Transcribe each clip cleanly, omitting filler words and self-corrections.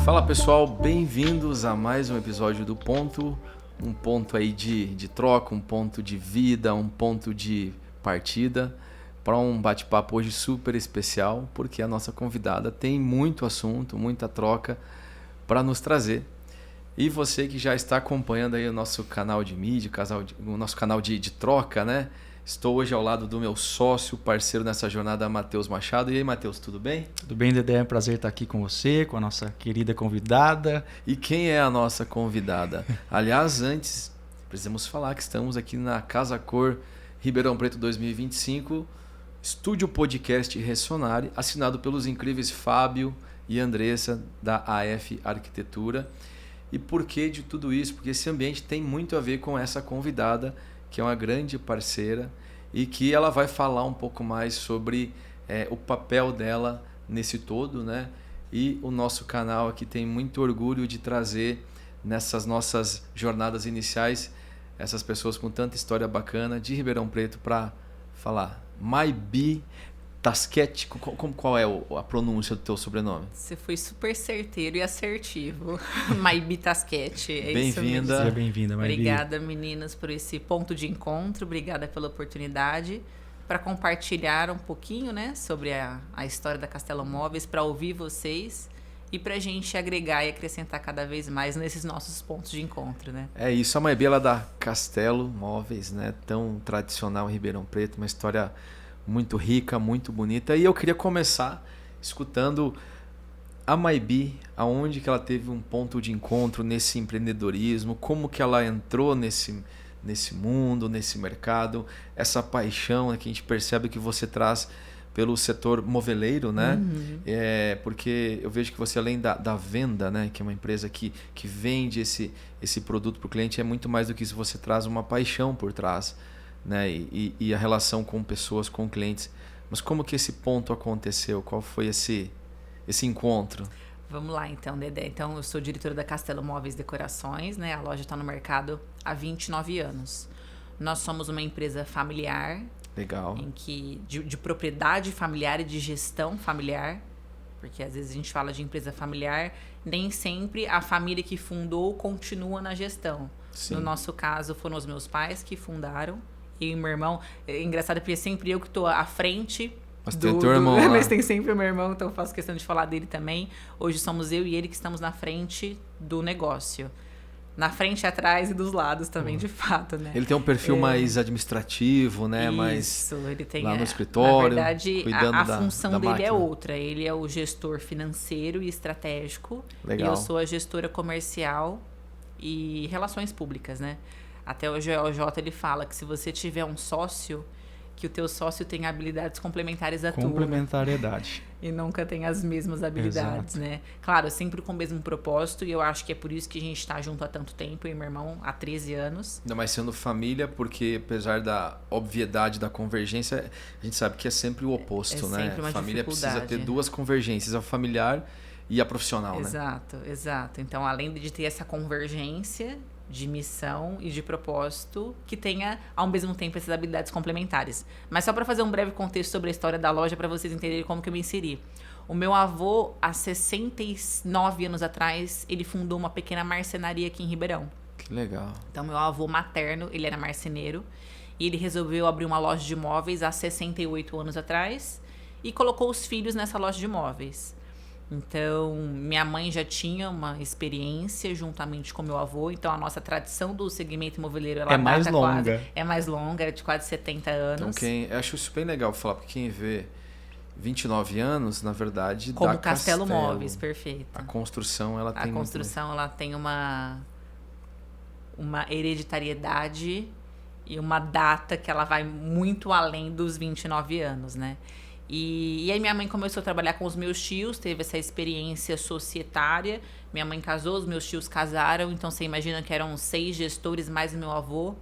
Fala pessoal, bem-vindos a mais um episódio do Ponto, um ponto aí de troca, um ponto de vida, um ponto de partida para um bate-papo hoje super especial, porque a nossa convidada tem muito assunto, muita troca para nos trazer. E você que já está acompanhando aí o nosso canal de mídia, o nosso canal de troca, né? Estou hoje ao lado do meu sócio, parceiro nessa jornada, Matheus Machado. E aí, Matheus, tudo bem? Tudo bem, Dedé? É um prazer estar aqui com você, com a nossa querida convidada. E quem é a nossa convidada? Aliás, antes, precisamos falar que estamos aqui na Casa Cor Ribeirão Preto 2025, estúdio podcast Ressonare, assinado pelos incríveis Fábio e Andressa, da AF Arquitetura. E por que de tudo isso? Porque esse ambiente tem muito a ver com essa convidada, que é uma grande parceira e que ela vai falar um pouco mais sobre o papel dela nesse todo, né? E o nosso canal aqui tem muito orgulho de trazer nessas nossas jornadas iniciais essas pessoas com tanta história bacana de Ribeirão Preto para falar. Maybi Tasquete, qual é a pronúncia do teu sobrenome? Você foi super certeiro e assertivo. Maybi Tasquete. É bem-vinda. Seja bem-vinda, Maybi. Obrigada, meninas, por esse ponto de encontro. Obrigada pela oportunidade para compartilhar um pouquinho, né, sobre a história da Castelo Móveis, para ouvir vocês e para a gente agregar e acrescentar cada vez mais nesses nossos pontos de encontro, né? É isso, a Maybi, ela da Castelo Móveis, né, tão tradicional em Ribeirão Preto, uma história muito rica, muito bonita. E eu queria começar escutando a Maybi, aonde que ela teve um ponto de encontro nesse empreendedorismo, como que ela entrou nesse mundo, nesse mercado, essa paixão que a gente percebe que você traz pelo setor moveleiro, né? Uhum. Porque eu vejo que você, além da venda, né, que é uma empresa que vende esse produto para o cliente, é muito mais do que isso, você traz uma paixão por trás, né? E a relação com pessoas, com clientes. Mas como que esse ponto aconteceu? Qual foi esse encontro? Vamos lá então, Dedé. Então, eu sou diretora da Castelo Móveis Decorações, né? A loja está no mercado há 29 anos. Nós somos uma empresa familiar. Legal. Em que, de propriedade familiar e de gestão familiar, porque às vezes a gente fala de empresa familiar, nem sempre a família que fundou continua na gestão. Sim. No nosso caso, foram os meus pais que fundaram. E o meu irmão, é engraçado porque sempre eu que estou à frente. Mas tem teu irmão lá. Mas tem sempre o meu irmão, então eu faço questão de falar dele também. Hoje somos eu e ele que estamos na frente do negócio. Na frente, atrás e dos lados também, de fato, né? Ele tem um perfil mais administrativo, né? Isso, ele tem lá no escritório, na verdade, cuidando a da função da dele máquina. é outra. Ele é o gestor financeiro e estratégico. Legal. E eu sou a gestora comercial e relações públicas, né? Até o GOJ ele fala que se você tiver um sócio, que o teu sócio tem habilidades complementares à tua. Complementariedade. E nunca tem as mesmas habilidades, né? Claro, sempre com o mesmo propósito. E eu acho que é por isso que a gente está junto há tanto tempo. Eu e meu irmão, há 13 anos. Ainda mais sendo família, porque apesar da obviedade da convergência, a gente sabe que é sempre o oposto, né? Sempre uma A família precisa dificuldade. ter duas convergências, a familiar e a profissional, né? Exato. Então, além de ter essa convergência de missão e de propósito, que tenha, ao mesmo tempo, essas habilidades complementares. Mas só para fazer um breve contexto sobre a história da loja, para vocês entenderem como que eu me inseri. O meu avô, há 69 anos atrás, ele fundou uma pequena marcenaria aqui em Ribeirão. Que legal. Então, meu avô materno, ele era marceneiro, e ele resolveu abrir uma loja de móveis há 68 anos atrás, e colocou os filhos nessa loja de móveis. Então, minha mãe já tinha uma experiência juntamente com meu avô. Então, a nossa tradição do segmento imobiliário ela É mais data longa. quase, é mais longa, é de quase 70 anos. Então, eu acho isso bem legal falar, porque quem vê 29 anos, na verdade, como dá Castelo Móveis, perfeito. A construção, ela tem A construção, ela tem uma hereditariedade e uma data que ela vai muito além dos 29 anos, né? E aí minha mãe começou a trabalhar com os meus tios, teve essa experiência societária. Minha mãe casou, os meus tios casaram, então você imagina que eram 6 gestores mais o meu avô.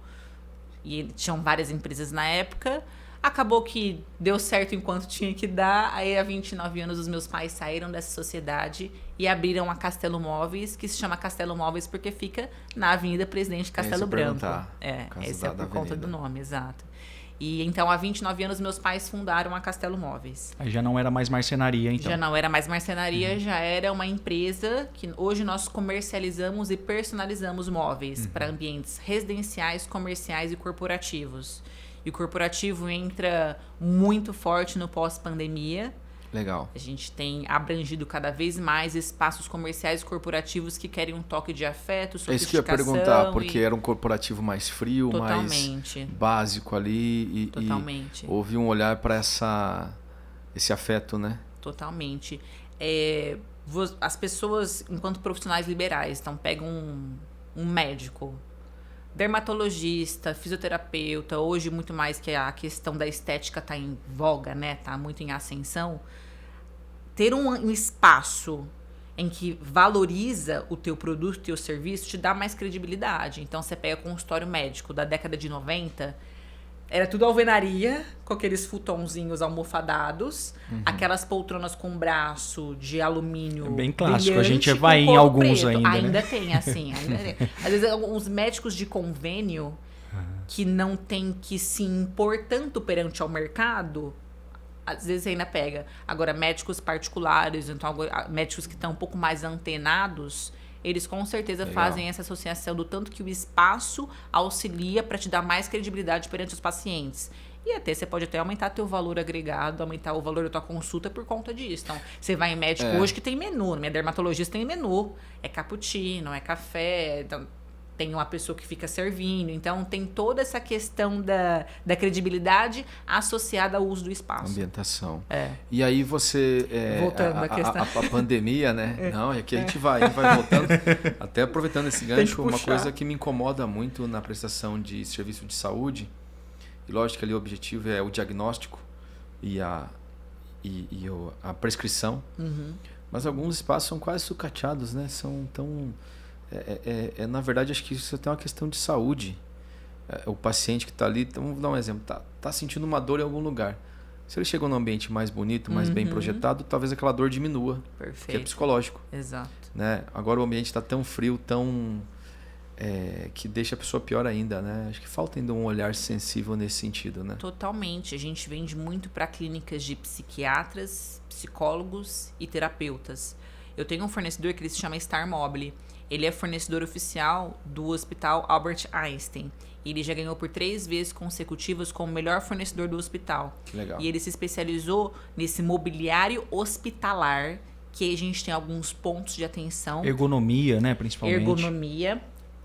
E tinham várias empresas na época. Acabou que deu certo enquanto tinha que dar. Aí, há 29 anos, os meus pais saíram dessa sociedade e abriram a Castelo Móveis, que se chama Castelo Móveis porque fica na Avenida Presidente Castelo Branco. Esse é por conta do nome, exato. E então, há 29 anos, meus pais fundaram a Castelo Móveis. Aí já não era mais marcenaria, então. Já não era mais marcenaria, já era uma empresa que hoje nós comercializamos e personalizamos móveis para ambientes residenciais, comerciais e corporativos. E o corporativo entra muito forte no pós-pandemia. Legal. A gente tem abrangido cada vez mais espaços comerciais e corporativos que querem um toque de afeto, sofisticação. É isso que eu ia perguntar, porque era um corporativo mais frio, totalmente, mais básico ali. Totalmente. E houve um olhar para esse afeto, né? Totalmente. As pessoas, enquanto profissionais liberais, então pegam um médico, dermatologista, fisioterapeuta, hoje muito mais que a questão da estética está em voga, né? Tá muito em ascensão. Ter um espaço em que valoriza o teu produto, o teu serviço, te dá mais credibilidade. Então, você pega consultório médico da década de 90, era tudo alvenaria, com aqueles futonzinhos almofadados, aquelas poltronas com braço de alumínio bem clássico, a brilhante, gente vai em alguns preto. ainda, né? Tem, assim. Ainda tem. Às vezes, alguns médicos de convênio que não tem que se impor tanto perante ao mercado, às vezes ainda pega. Agora, médicos particulares, então médicos que estão um pouco mais antenados, eles com certeza fazem essa associação do tanto que o espaço auxilia para te dar mais credibilidade perante os pacientes. E até você pode até aumentar teu valor agregado, aumentar o valor da tua consulta por conta disso. Então, você vai em médico hoje que tem menu, minha dermatologista tem menu. É cappuccino, é café, então, tem uma pessoa que fica servindo. Então, tem toda essa questão da credibilidade associada ao uso do espaço. Ambientação. E aí você... Voltando à questão. A pandemia, né? Não, aqui a gente vai voltando. Até aproveitando esse gancho, uma coisa que me incomoda muito na prestação de serviço de saúde, e lógico que ali o objetivo é o diagnóstico e a prescrição, mas alguns espaços são quase sucateados, né? São tão... na verdade, acho que isso tem uma questão de saúde. O paciente que está ali, então, vamos dar um exemplo, tá sentindo uma dor em algum lugar. Se ele chegou num ambiente mais bonito, mais bem projetado, talvez aquela dor diminua. Perfeito. Que é psicológico. Exato. Né? Agora o ambiente está tão frio, tão... que deixa a pessoa pior ainda, né? Acho que falta ainda um olhar sensível nesse sentido, né? Totalmente. A gente vende muito para clínicas de psiquiatras, psicólogos e terapeutas. Eu tenho um fornecedor que ele se chama Star Mobile. Ele é fornecedor oficial do Hospital Albert Einstein. Ele já ganhou por 3 vezes consecutivas como o melhor fornecedor do hospital. Que legal. E ele se especializou nesse mobiliário hospitalar, que a gente tem alguns pontos de atenção. Ergonomia, né, principalmente.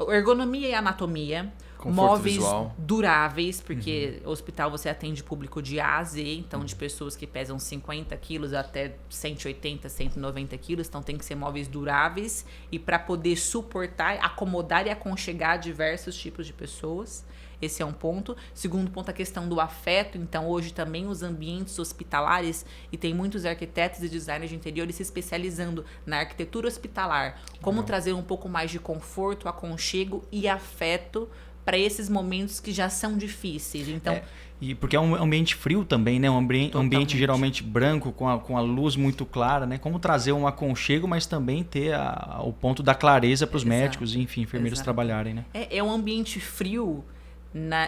Ergonomia e anatomia. Conforto móveis visual. Duráveis, porque hospital você atende público de A a Z, então de pessoas que pesam 50 quilos até 180, 190 quilos, então tem que ser móveis duráveis e para poder suportar, acomodar e aconchegar diversos tipos de pessoas. Esse é um ponto. Segundo ponto, a questão do afeto. Então, hoje também os ambientes hospitalares, e tem muitos arquitetos e designers de interiores se especializando na arquitetura hospitalar. Como trazer um pouco mais de conforto, aconchego e afeto para esses momentos que já são difíceis. Então, e porque é um ambiente frio também, né? Um ambiente geralmente branco, com a luz muito clara, né? Como trazer um aconchego, mas também ter o ponto da clareza para os médicos e, enfim, enfermeiros trabalharem, né? É um ambiente frio,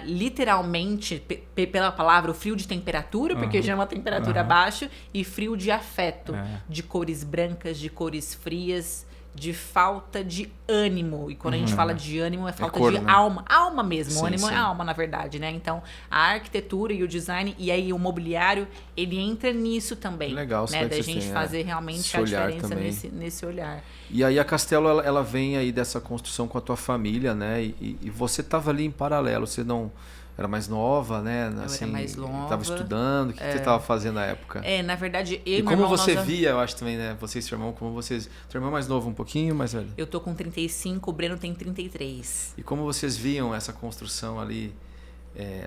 literalmente, pela palavra, o frio de temperatura, porque já é uma temperatura baixa, e frio de afeto, de cores brancas, de cores frias, de falta de ânimo. E quando a gente fala de ânimo, é falta de alma. Alma mesmo. Sim, o ânimo sim. é alma, na verdade, né? Então, a arquitetura e o design, e aí o mobiliário, ele entra nisso também. Legal, né? Da você gente tem, fazer realmente esse a olhar diferença também. nesse olhar. E aí a Castelo, ela vem aí dessa construção com a tua família, né? E você estava ali em paralelo, você não... Era mais nova, né? Assim, era mais nova. Estava estudando. O que você estava fazendo na época? Na verdade, eu E e meu como irmão... você via, eu acho também, né? Você e seu irmão, como vocês... Seu irmão é mais novo um pouquinho, mais velho? Eu tô com 35, o Breno tem 33. E como vocês viam essa construção ali,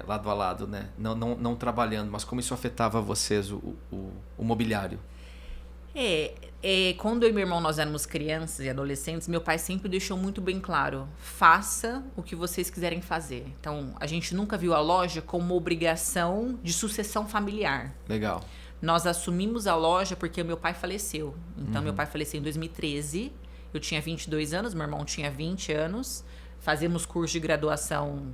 lado a lado, né? Não trabalhando, mas como isso afetava vocês, o mobiliário? Quando eu e meu irmão nós éramos crianças e adolescentes, meu pai sempre deixou muito bem claro: faça o que vocês quiserem fazer. Então, a gente nunca viu a loja como uma obrigação de sucessão familiar. Legal. Nós assumimos a loja porque o meu pai faleceu. Então, meu pai faleceu em 2013. Eu tinha 22 anos, meu irmão tinha 20 anos. Fazíamos curso de graduação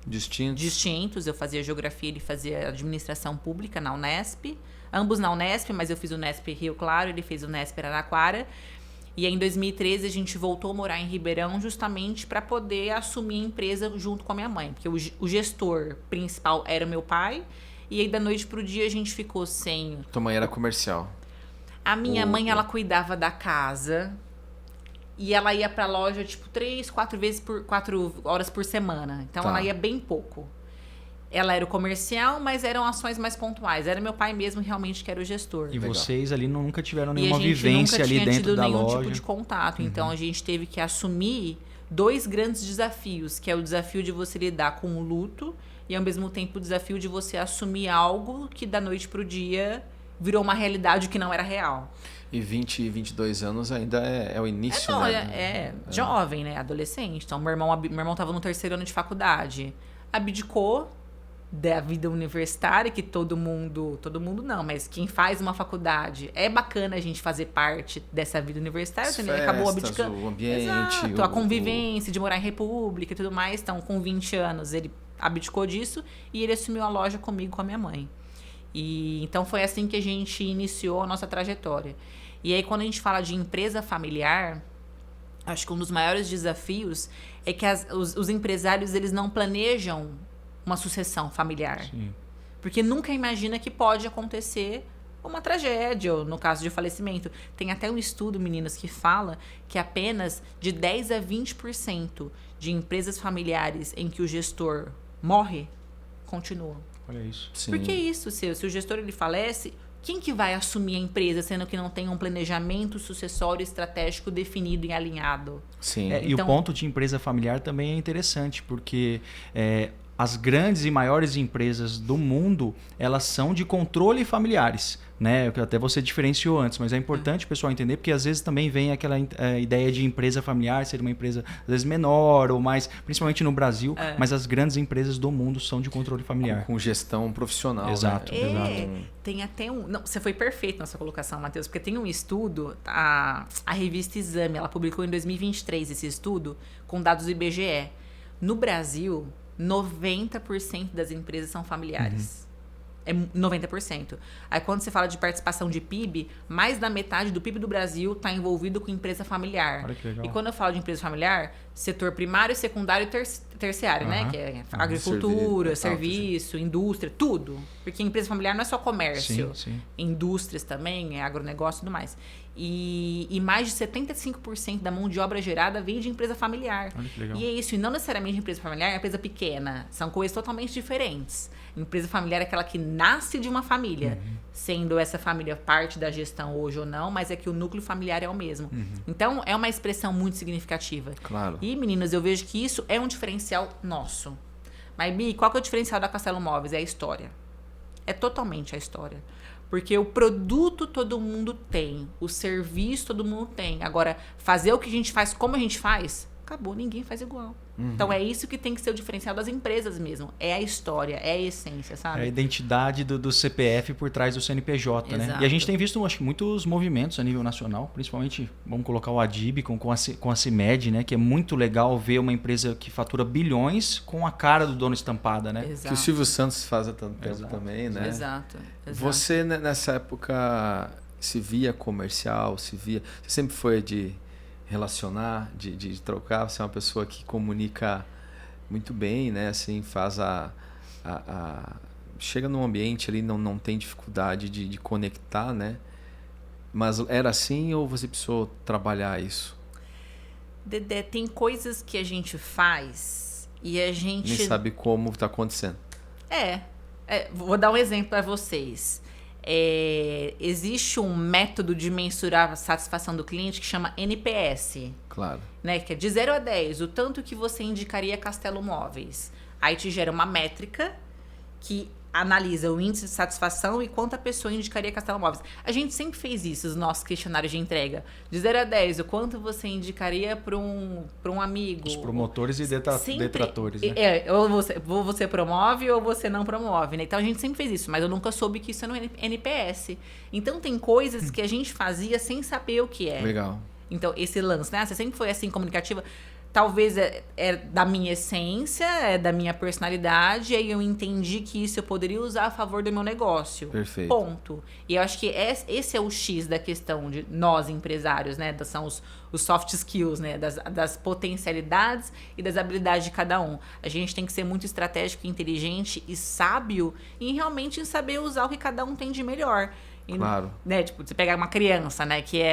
distintos. Eu fazia geografia, ele fazia administração pública na Unesp. Ambos na Unesp, mas eu fiz o Unesp Rio Claro, ele fez o Unesp Araraquara. E aí, em 2013, a gente voltou a morar em Ribeirão justamente para poder assumir a empresa junto com a minha mãe. Porque o gestor principal era o meu pai. E aí, da noite pro dia, a gente ficou sem... Tua mãe era comercial. A minha mãe, ela cuidava da casa. E ela ia pra loja, 3, 4 vezes 4 horas por semana. Então, ela ia bem pouco. Ela era o comercial, mas eram ações mais pontuais. Era meu pai mesmo realmente que era o gestor. E vocês ali nunca tiveram nenhuma vivência ali dentro da loja. Nenhum tipo de contato. Então, a gente teve que assumir 2 grandes desafios, que é o desafio de você lidar com o luto e, ao mesmo tempo, o desafio de você assumir algo que, da noite pro dia, virou uma realidade que não era real. E 20 e 22 anos ainda é o início, né? Jovem, né? Adolescente. Então, meu irmão tava no 3º ano de faculdade. Abdicou da vida universitária, que todo mundo não, mas quem faz uma faculdade, é bacana a gente fazer parte dessa vida universitária. As ele festas, acabou abdicando. O ambiente. Exato, a convivência de morar em república e tudo mais. Então, com 20 anos, ele abdicou disso e ele assumiu a loja comigo, com a minha mãe. E então foi assim que a gente iniciou a nossa trajetória. E aí, quando a gente fala de empresa familiar, acho que um dos maiores desafios é que os empresários, eles não planejam uma sucessão familiar. Sim. Porque nunca imagina que pode acontecer uma tragédia, ou no caso de falecimento. Tem até um estudo, meninas, que fala que apenas de 10 a 20% de empresas familiares em que o gestor morre, continuam. Olha isso. Sim. Por que isso, se o gestor ele falece, quem que vai assumir a empresa, sendo que não tem um planejamento sucessório estratégico definido e alinhado? Sim. Então, e o ponto de empresa familiar também é interessante, porque as grandes e maiores empresas do mundo, elas são de controle familiares, né? Que até você diferenciou antes, mas é importante o pessoal entender, porque às vezes também vem aquela ideia de empresa familiar ser uma empresa às vezes menor ou mais, principalmente no Brasil, mas as grandes empresas do mundo são de controle familiar. Com gestão profissional. Exato, né? exato. Tem até você foi perfeito na sua colocação, Matheus, porque tem um estudo, a revista Exame, ela publicou em 2023 esse estudo com dados do IBGE. No Brasil, 90% das empresas são familiares. É 90%. Aí quando você fala de participação de PIB, mais da metade do PIB do Brasil está envolvido com empresa familiar. Olha que legal. E quando eu falo de empresa familiar, setor primário, secundário e terciário, né? Que é agricultura, serviço, indústria, tudo. Porque empresa familiar não é só comércio. Sim. Indústrias também, agronegócio e tudo mais. E mais de 75% da mão de obra gerada vem de empresa familiar. Olha que legal. E é isso, e não necessariamente empresa familiar, é empresa pequena. São coisas totalmente diferentes. Empresa familiar é aquela que nasce de uma família, sendo essa família parte da gestão hoje ou não, mas é que o núcleo familiar é o mesmo. Então, é uma expressão muito significativa. Claro. E, meninas, eu vejo que isso é um diferencial nosso. Mas, Bi, qual que é o diferencial da Castelo Móveis? É a história. É totalmente a história. Porque o produto todo mundo tem, o serviço todo mundo tem. Agora, fazer o que a gente faz, como a gente faz, acabou, ninguém faz igual. Então, é isso que tem que ser o diferencial das empresas mesmo. É a história, é a essência, sabe? É a identidade do CPF por trás do CNPJ, né? E a gente tem visto, acho que, muitos movimentos a nível nacional, principalmente, vamos colocar o Adib com a CIMED, né? Que é muito legal ver uma empresa que fatura bilhões com a cara do dono estampada, né? Exato. Que o Silvio Santos faz há tanto tempo também, né? Exato. Você, nessa época, se via comercial, você sempre foi de relacionar, de trocar, você é uma pessoa que comunica muito bem, né? Assim, faz chega num ambiente ali, não tem dificuldade de conectar, né? Mas era assim ou você precisou trabalhar isso? Dedé, tem coisas que a gente faz e a gente... Nem sabe como está acontecendo. Vou dar um exemplo para vocês. Existe um método de mensurar a satisfação do cliente que chama NPS. Claro. Né? Que é de 0 a 10, o tanto que você indicaria Castelo Móveis. Aí te gera uma métrica que analisa o índice de satisfação e quanto a pessoa indicaria Castelo Móveis. A gente sempre fez isso nos nossos questionários de entrega. De 0 a 10, o quanto você indicaria para um amigo? Os promotores e detratores, né? Ou você promove ou você não promove, né? Então a gente sempre fez isso, mas eu nunca soube que isso é no NPS. Então tem coisas que a gente fazia sem saber o que é. Legal. Então esse lance, né? Você sempre foi assim, comunicativa. Talvez é da minha essência, é da minha personalidade, e aí eu entendi que isso eu poderia usar a favor do meu negócio. Perfeito. Ponto. E eu acho que esse é o X da questão de nós, empresários, né? São os soft skills, né? Das potencialidades e das habilidades de cada um. A gente tem que ser muito estratégico, inteligente e sábio em realmente saber usar o que cada um tem de melhor. E, claro. Né, tipo, você pegar uma criança, né, que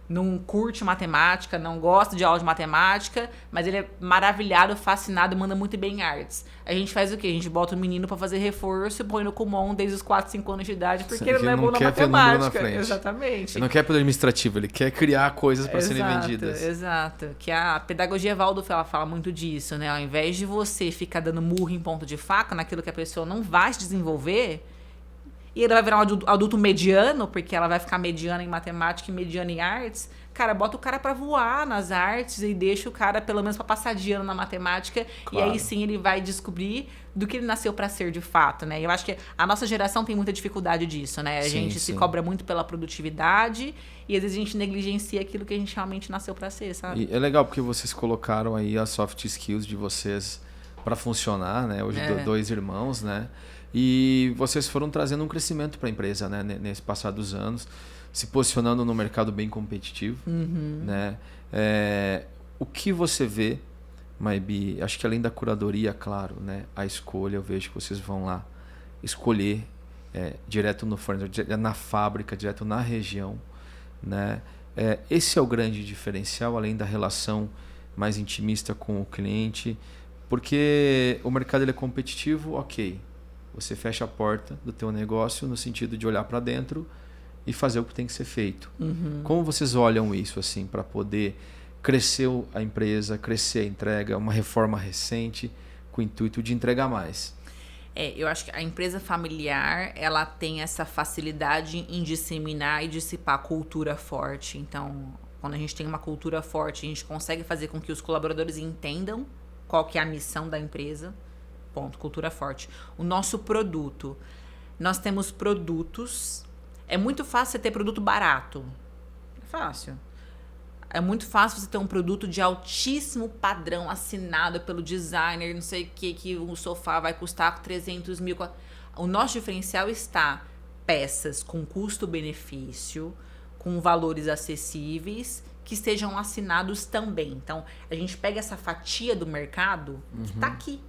não curte matemática, não gosta de aula de matemática, mas ele é maravilhado, fascinado, manda muito bem em artes. A gente faz o quê? A gente bota o menino pra fazer reforço e põe no Kumon desde os 4, 5 anos de idade, porque ele não é bom na matemática. Exatamente. Ele não quer pelo administrativo, ele quer criar coisas para serem vendidas. Exato. Que a pedagogia Waldorf, ela fala muito disso, né? Ao invés de você ficar dando murro em ponto de faca naquilo que a pessoa não vai se desenvolver, e ele vai virar um adulto mediano, porque ela vai ficar mediana em matemática e mediana em artes. Cara, bota o cara pra voar nas artes e deixa o cara, pelo menos, pra passar de ano na matemática. Claro. E aí sim ele vai descobrir do que ele nasceu pra ser de fato, né? Eu acho que a nossa geração tem muita dificuldade disso, né? A gente se cobra muito pela produtividade e às vezes a gente negligencia aquilo que a gente realmente nasceu pra ser, sabe? E é legal porque vocês colocaram aí as soft skills de vocês pra funcionar, né? Hoje 2 irmãos, né? E vocês foram trazendo um crescimento para a empresa, né? Nesse passar dos anos, se posicionando no mercado bem competitivo. Né? O que você vê, Maybi, acho que além da curadoria, claro, né? A escolha, eu vejo que vocês vão lá escolher direto no fornecedor, na fábrica, direto na região. Né? Esse é o grande diferencial, além da relação mais intimista com o cliente, porque o mercado ele é competitivo, ok. Você fecha a porta do teu negócio no sentido de olhar para dentro e fazer o que tem que ser feito. Como vocês olham isso assim para poder crescer a empresa, crescer a entrega, uma reforma recente com o intuito de entregar mais? Eu acho que a empresa familiar, ela tem essa facilidade em disseminar e dissipar cultura forte. Então, quando a gente tem uma cultura forte, a gente consegue fazer com que os colaboradores entendam qual que é a missão da empresa. Ponto, cultura forte. O nosso produto. Nós temos produtos. É muito fácil você ter produto barato. É fácil. É muito fácil você ter um produto de altíssimo padrão, assinado pelo designer, não sei o que o sofá vai custar 300 mil. O nosso diferencial está peças com custo-benefício, com valores acessíveis, que sejam assinados também. Então, a gente pega essa fatia do mercado que está aqui.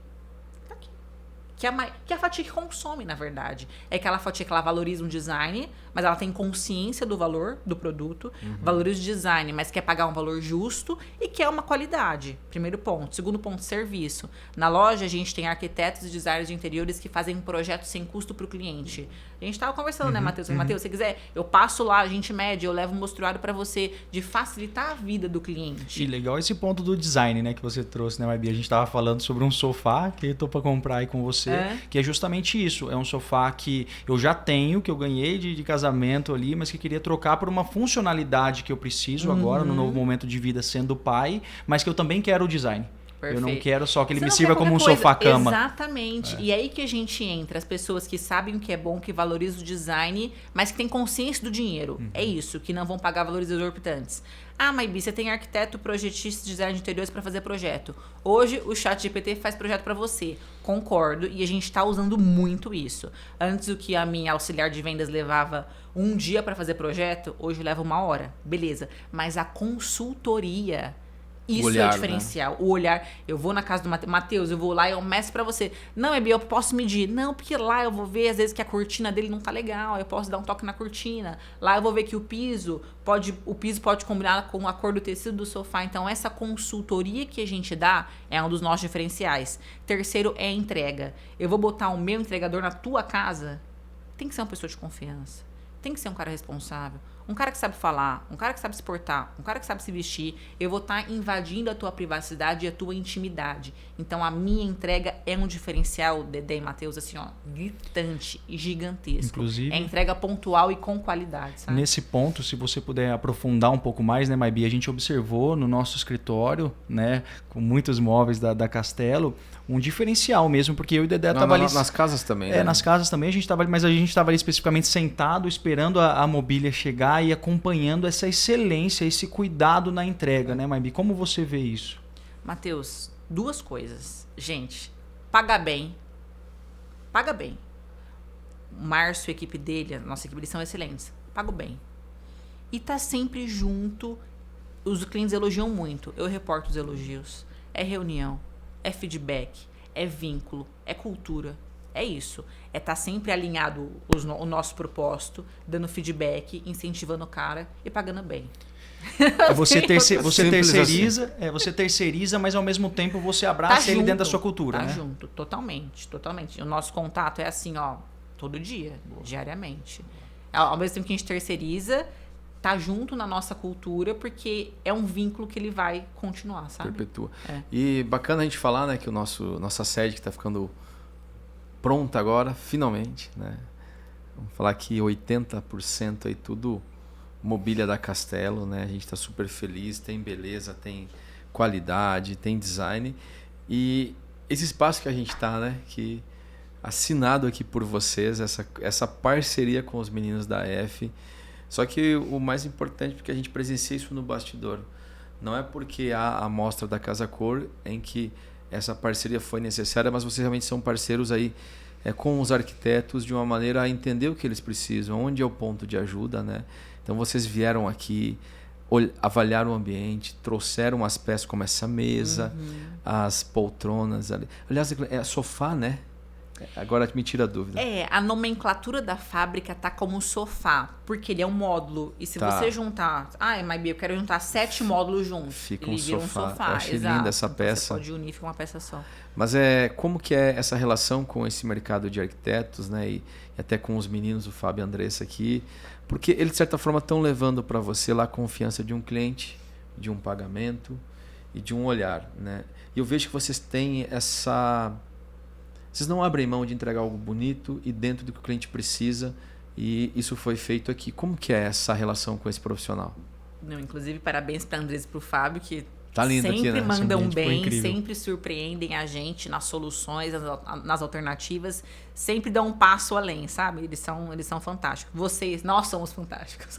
Que é a fatia que consome, na verdade. É aquela fatia que ela valoriza um design, mas ela tem consciência do valor do produto, valoriza o design, mas quer pagar um valor justo e quer uma qualidade. Primeiro ponto. Segundo ponto, serviço. Na loja, a gente tem arquitetos e designers de interiores que fazem projetos sem custo para o cliente. A gente estava conversando, né, Matheus? Matheus, se quiser, eu passo lá, a gente mede, eu levo um mostruário para você, de facilitar a vida do cliente. E legal esse ponto do design, né, que você trouxe, né, Maybi? A gente estava falando sobre um sofá que eu tô para comprar aí com você, que é justamente isso. É um sofá que eu já tenho, que eu ganhei de casamento ali, mas que queria trocar por uma funcionalidade que eu preciso agora, no novo momento de vida sendo pai, mas que eu também quero o design. Perfeito. Eu não quero só que ele me sirva como um sofá-cama. Exatamente. E aí que a gente entra, as pessoas que sabem o que é bom, que valorizam o design, mas que têm consciência do dinheiro. É isso, que não vão pagar valores exorbitantes. Ah, Maybi, você tem arquiteto, projetista, design de interiores para fazer projeto. Hoje o ChatGPT faz projeto para você. Concordo, e a gente está usando muito isso. Antes o que a minha auxiliar de vendas levava um dia para fazer projeto, hoje leva 1 hora. Beleza. Mas a consultoria... Isso olhar, é o diferencial. Né? O olhar. Eu vou na casa do Matheus, eu vou lá e eu meço pra você. Não, Ebi, eu posso medir. Não, porque lá eu vou ver, às vezes, que a cortina dele não tá legal. Eu posso dar um toque na cortina. Lá eu vou ver que o piso pode combinar com a cor do tecido do sofá. Então, essa consultoria que a gente dá é um dos nossos diferenciais. Terceiro é a entrega. Eu vou botar o meu entregador na tua casa. Tem que ser uma pessoa de confiança. Tem que ser um cara responsável. um cara que sabe falar, um cara que sabe se portar, um cara que sabe se vestir, eu vou estar invadindo a tua privacidade e a tua intimidade. Então, a minha entrega é um diferencial, Dedé e Matheus, assim, ó, gritante e gigantesco. Inclusive, é entrega pontual e com qualidade, sabe? Nesse ponto, se você puder aprofundar um pouco mais, né, Maybi, a gente observou no nosso escritório, né, com muitos móveis da Castelo, um diferencial mesmo, porque eu e o Dedé tava ali... Nas casas também, né? Nas casas também, mas a gente estava ali especificamente sentado, esperando a mobília chegar e acompanhando essa excelência, esse cuidado na entrega, né, Maybi? Como você vê isso? Matheus, 2 coisas. Gente, paga bem. Paga bem. O Márcio e a equipe dele, a nossa equipe, eles são excelentes. Pago bem. E tá sempre junto. Os clientes elogiam muito. Eu reporto os elogios. É reunião. É feedback. É vínculo. É cultura. É isso. É estar sempre alinhado o nosso propósito, dando feedback, incentivando o cara e pagando bem. Você terceiriza, assim. Você terceiriza, mas ao mesmo tempo você abraça ele dentro da sua cultura, tá né? junto, totalmente. O nosso contato é assim, ó, todo dia, diariamente. Ao mesmo tempo que a gente terceiriza, tá junto na nossa cultura, porque é um vínculo que ele vai continuar, sabe? Perpetua. E bacana a gente falar, né, que nossa sede que tá ficando pronta agora, finalmente, né? Vamos falar que 80% aí tudo mobília da Castelo, né? A gente está super feliz, tem beleza, tem qualidade, tem design. E esse espaço que a gente está, né? Que assinado aqui por vocês, essa parceria com os meninos da F. Só que o mais importante, porque a gente presencia isso no bastidor. Não é porque há a mostra da Casa Cor em que essa parceria foi necessária, mas vocês realmente são parceiros aí com os arquitetos de uma maneira a entender o que eles precisam, onde é o ponto de ajuda, né? Então vocês vieram aqui, avaliaram o ambiente, trouxeram as peças como essa mesa, as poltronas ali. Aliás, é sofá, né? Agora me tira a dúvida. A nomenclatura da fábrica tá como sofá, porque ele é um módulo. E se você juntar... Maybi, eu quero juntar 7 módulos juntos. Fica ele vira um sofá. Eu achei linda essa peça. Você pode unir, fica uma peça só. Mas como que é essa relação com esse mercado de arquitetos, né? E até com os meninos, o Fábio e a Andressa aqui. Porque eles, de certa forma, estão levando para você lá a confiança de um cliente, de um pagamento e de um olhar, né? E eu vejo que vocês têm essa... Vocês não abrem mão de entregar algo bonito e dentro do que o cliente precisa, e isso foi feito aqui. Como que é essa relação com esse profissional? Não, inclusive, parabéns para a Andressa e para o Fábio, que tá lindo sempre aqui, né? mandam bem, sempre surpreendem a gente nas soluções, nas alternativas, sempre dão um passo além, sabe? Eles são fantásticos. Nós somos fantásticos.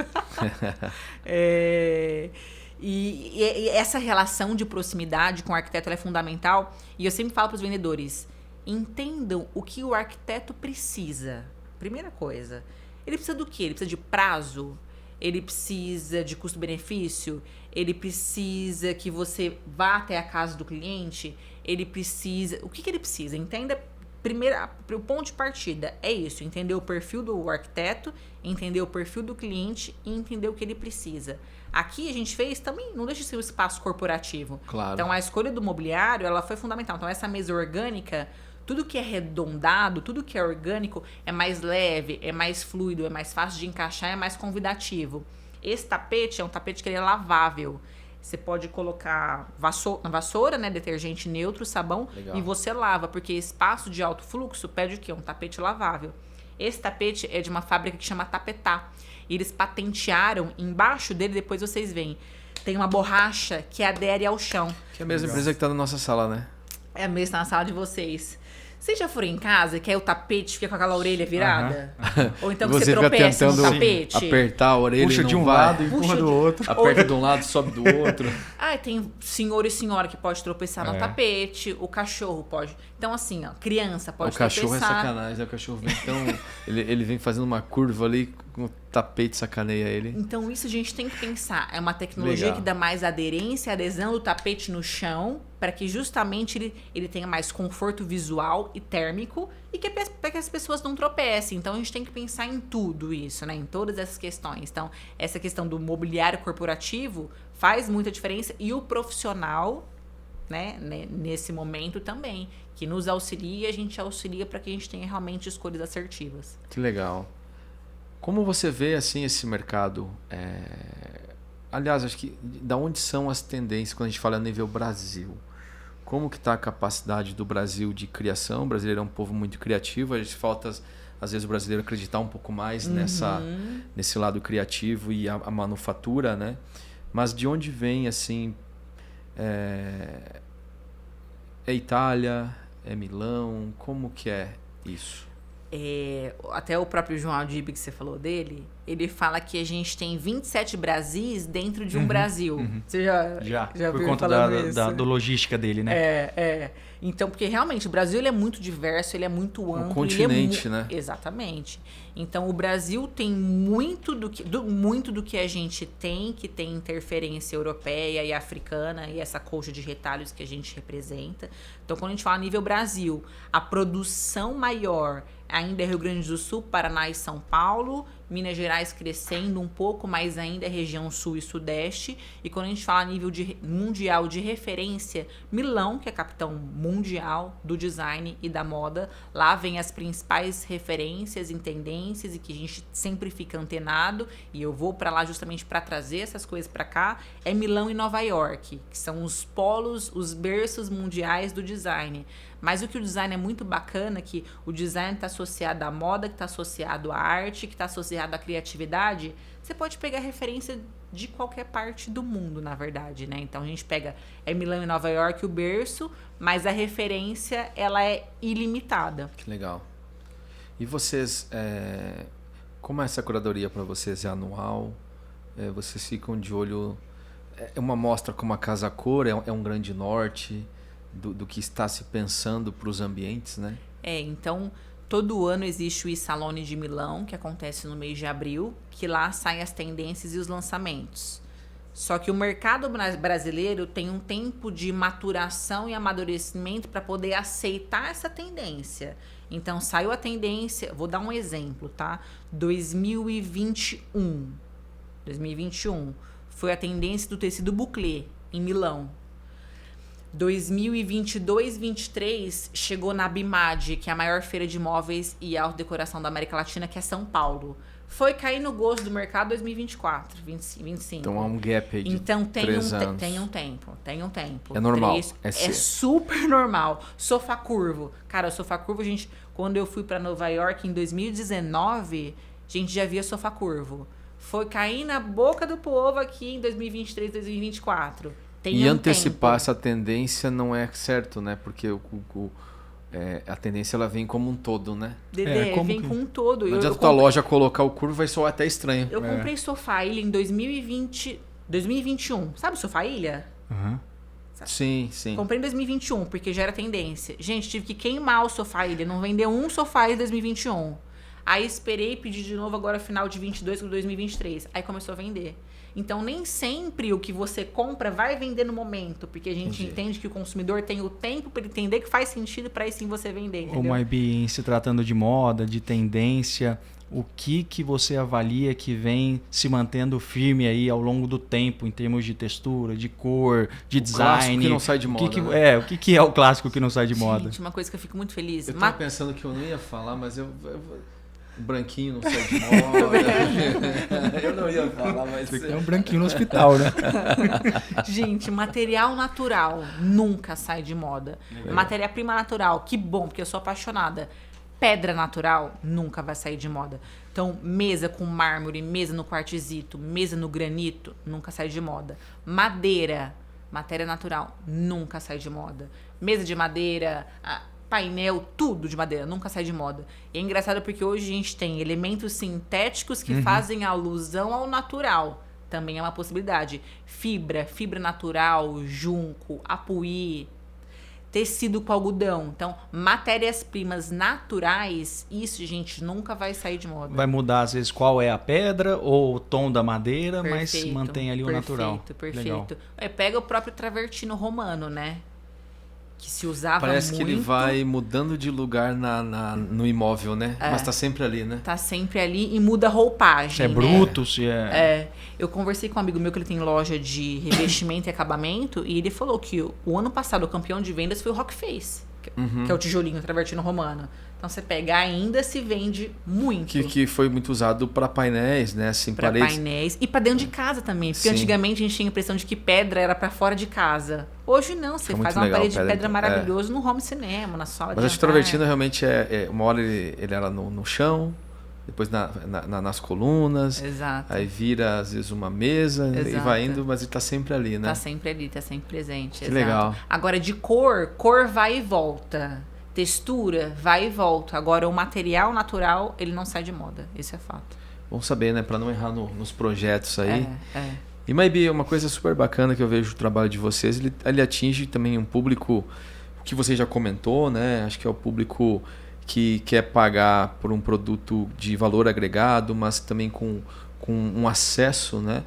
E essa relação de proximidade com o arquiteto é fundamental, e eu sempre falo para os vendedores: entendam o que o arquiteto precisa. Primeira coisa, ele precisa do quê? Ele precisa de prazo? Ele precisa de custo-benefício? Ele precisa que você vá até a casa do cliente? Ele precisa... O que ele precisa? Entenda... O ponto de partida é isso: entender o perfil do arquiteto, entender o perfil do cliente e entender o que ele precisa. Aqui a gente fez também, não deixa de ser um espaço corporativo. Claro. Então a escolha do mobiliário, ela foi fundamental. Então essa mesa orgânica, tudo que é arredondado, tudo que é orgânico é mais leve, é mais fluido, é mais fácil de encaixar, é mais convidativo. Esse tapete é um tapete que ele é lavável. Você pode colocar na vassoura, né, detergente neutro, sabão. Legal. E você lava, porque espaço de alto fluxo pede o quê? Um tapete lavável. Esse tapete é de uma fábrica que chama Tapetá. E eles patentearam, embaixo dele, depois vocês veem, tem uma borracha que adere ao chão. Que é a mesma empresa que está na nossa sala, né? É a mesma na sala de vocês. Vocês já foram em casa que aí o tapete fica com aquela orelha virada? Ou então que você tropeça no tapete? Apertar a orelha, puxa e não de um vai. lado e empurra do outro. Aperta de um lado, sobe do outro. Tem senhor e senhora que pode tropeçar no tapete, o cachorro pode. Então, assim, ó, criança pode tropeçar. O cachorro é sacanagem, né? O cachorro vem ele vem fazendo uma curva ali, com o tapete sacaneia ele. Então, isso a gente tem que pensar. É uma tecnologia que dá mais aderência, adesão do tapete no chão, para que justamente ele tenha mais conforto visual e térmico e para que as pessoas não tropecem. Então, a gente tem que pensar em tudo isso, né? Em todas essas questões. Então, essa questão do mobiliário corporativo faz muita diferença, e o profissional, né, nesse momento também, que nos auxilia, a gente auxilia para que a gente tenha realmente escolhas assertivas. Que legal. Como você vê assim esse mercado? Aliás, acho que da onde são as tendências quando a gente fala a nível Brasil? Como que está a capacidade do Brasil de criação? O brasileiro é um povo muito criativo, a gente falta às vezes o brasileiro acreditar um pouco mais nesse lado criativo e a manufatura, né? Mas de onde vem assim? É Itália? É Milão? Como que é isso? Até o próprio João Aldib, que você falou dele, ele fala que a gente tem 27 Brasis dentro de um Brasil. Você já por viu conta da logística dele, né? Então, porque realmente o Brasil ele é muito diverso, ele é muito amplo. Um continente, né? Exatamente. Então, o Brasil tem muito do que a gente tem, que tem interferência europeia e africana e essa coxa de retalhos que a gente representa. Então, quando a gente fala a nível Brasil, a produção maior ainda é Rio Grande do Sul, Paraná e São Paulo, Minas Gerais crescendo um pouco, mas ainda é região sul e sudeste. E quando a gente fala a nível mundial de referência, Milão, que é a capital mundial do design e da moda, lá vem as principais referências em tendências e que a gente sempre fica antenado, e eu vou para lá justamente para trazer essas coisas para cá, é Milão e Nova York, que são os polos, os berços mundiais do design. Mas o que o design é muito bacana, que o design está associado à moda, que está associado à arte, que está associado à criatividade. Você pode pegar referência de qualquer parte do mundo, na verdade, né? Então a gente pega Milão e Nova York, o berço, mas a referência ela é ilimitada. Que legal. E vocês, como é essa curadoria para vocês? É anual? Vocês ficam de olho? É uma mostra como a Casa Cor? É um grande norte? Do que está se pensando para os ambientes, né? Então, todo ano existe o I-Salone de Milão, que acontece no mês de abril, que lá saem as tendências e os lançamentos. Só que o mercado brasileiro tem um tempo de maturação e amadurecimento para poder aceitar essa tendência. Então, saiu a tendência, vou dar um exemplo, tá? 2021 foi a tendência do tecido bouclé em Milão. 2022-23 chegou na BIMAD, que é a maior feira de móveis e autodecoração da América Latina, que é São Paulo. Foi cair no gosto do mercado 2024, 25. Então há um gap aí de então, 3 anos. Tem um tempo. É normal. É super normal. Sofá curvo. Cara, o sofá curvo, gente, quando eu fui para Nova York em 2019, a gente já via sofá curvo. Foi cair na boca do povo aqui em 2023, 2024. E antecipar essa tendência não é certo, né? Porque a tendência ela vem como um todo, né? Vem com um todo. Não adianta tua loja colocar o curvo, vai soar até estranho. Eu comprei Sofá Ilha em 2021. Sabe o Sofá Ilha? Uhum. Sim. Comprei em 2021, porque já era tendência. Gente, tive que queimar o Sofá Ilha. Não vender um Sofá em 2021. Aí esperei pedir de novo agora final de 22 com 2023. Aí começou a vender. Então, nem sempre o que você compra vai vender no momento, porque a gente entende que o consumidor tem o tempo para entender que faz sentido para aí sim você vender, entendeu? Como em se tratando de moda, de tendência, o que você avalia que vem se mantendo firme aí ao longo do tempo, em termos de textura, de cor, de design? O clássico que não sai de moda. O que é o clássico que não sai de moda? Gente, uma coisa que eu fico muito feliz. Eu tava pensando que eu não ia falar, mas o branquinho não sai de moda. Eu não ia falar, mas... É um branquinho no hospital, né? Gente, material natural nunca sai de moda. Matéria-prima natural, que bom, porque eu sou apaixonada. Pedra natural nunca vai sair de moda. Então, mesa com mármore, mesa no quartzito, mesa no granito, nunca sai de moda. Madeira, matéria natural, nunca sai de moda. Mesa de madeira... painel, tudo de madeira, nunca sai de moda. E é engraçado porque hoje a gente tem elementos sintéticos que fazem alusão ao natural. Também é uma possibilidade. Fibra natural, junco, apuí, tecido com algodão. Então, matérias-primas naturais, isso, gente, nunca vai sair de moda. Vai mudar, às vezes, qual é a pedra ou o tom da madeira, mas mantém ali o natural. Perfeito. Pega o próprio travertino romano, né? Que se usava Parece muito. Que ele vai mudando de lugar no imóvel, né? Mas tá sempre ali, né? Tá sempre ali e muda a roupagem, se é bruto, se é... Eu conversei com um amigo meu que ele tem loja de revestimento e acabamento e ele falou que o ano passado o campeão de vendas foi o Rockface. que é o tijolinho travertino romano. Então você pega, ainda se vende muito. Que foi muito usado para painéis, né? Assim, para paredes. painéis e para dentro de casa também. Porque Sim. antigamente a gente tinha a impressão de que pedra era para fora de casa. Hoje não, você faz uma parede de pedra maravilhosa no home cinema, na sala de jantar. Mas acho que o travertino realmente uma hora ele era no chão, depois nas colunas. Exato. Aí vira, às vezes, uma mesa. Exato. E vai indo, mas ele tá sempre ali, né? Tá sempre ali, tá sempre presente. Que exato. legal. Agora, de cor vai e volta. Textura, vai e volta. Agora, o material natural, ele não sai de moda. Esse é fato. Bom saber, né? Para não errar nos projetos aí. É. E, Maybi, uma coisa super bacana que eu vejo o trabalho de vocês, ele atinge também um público que você já comentou, né? Acho que é o público que quer pagar por um produto de valor agregado, mas também com um acesso, né?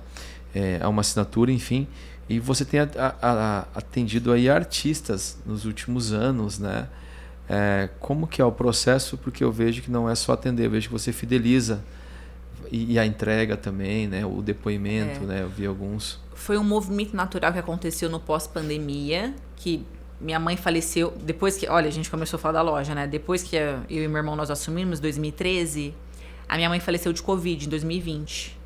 A uma assinatura, enfim. E você tem atendido aí artistas nos últimos anos, né? Como que é o processo? Porque eu vejo que não é só atender, eu vejo que você fideliza e a entrega também, né? O depoimento, né? Eu vi alguns. Foi um movimento natural que aconteceu no pós-pandemia, que minha mãe faleceu depois que... Olha, a gente começou a falar da loja, né? Depois que eu e meu irmão nós assumimos, em 2013, a minha mãe faleceu de Covid em 2020.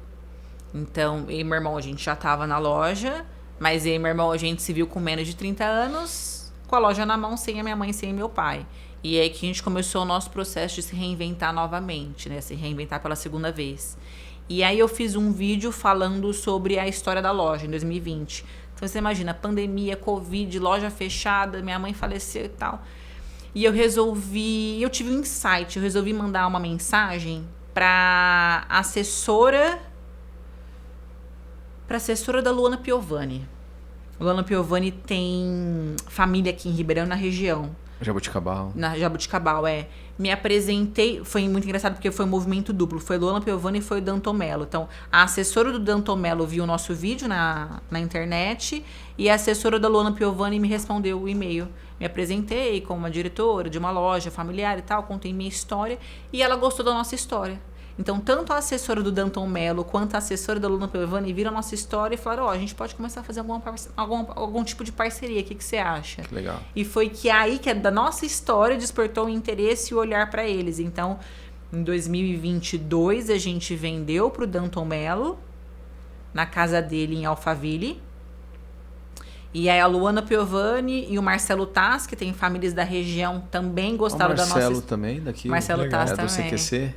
Então, eu e meu irmão, a gente já estava na loja, mas eu e meu irmão, a gente se viu com menos de 30 anos... com a loja na mão, sem a minha mãe, sem meu pai. E é aí que a gente começou o nosso processo de se reinventar novamente, né? Se reinventar pela segunda vez. E aí eu fiz um vídeo falando sobre a história da loja em 2020. Então você imagina, pandemia, Covid, loja fechada, minha mãe faleceu e tal. E eu tive um insight, eu resolvi mandar uma mensagem para assessora da Luana Piovani. Luana Piovani tem família aqui em Ribeirão, na região. Jabuticabal. Na Jabuticabal, Me apresentei, foi muito engraçado porque foi um movimento duplo. Foi Luana Piovani e foi o Danton Mello. Então, a assessora do Danton Mello viu o nosso vídeo na internet e a assessora da Luana Piovani me respondeu o e-mail. Me apresentei como uma diretora de uma loja familiar e tal, contei minha história e ela gostou da nossa história. Então, tanto a assessora do Danton Mello quanto a assessora da Luana Piovani viram a nossa história e falaram, a gente pode começar a fazer algum tipo de parceria, o que você acha? Que legal. E foi que aí, que da nossa história, despertou o interesse e o olhar para eles. Então, em 2022, a gente vendeu para o Danton Mello, na casa dele em Alphaville. E aí a Luana Piovani e o Marcelo Tass, que tem famílias da região, também gostaram da nossa... O Marcelo também, daqui. Marcelo Tass também. Do CQC.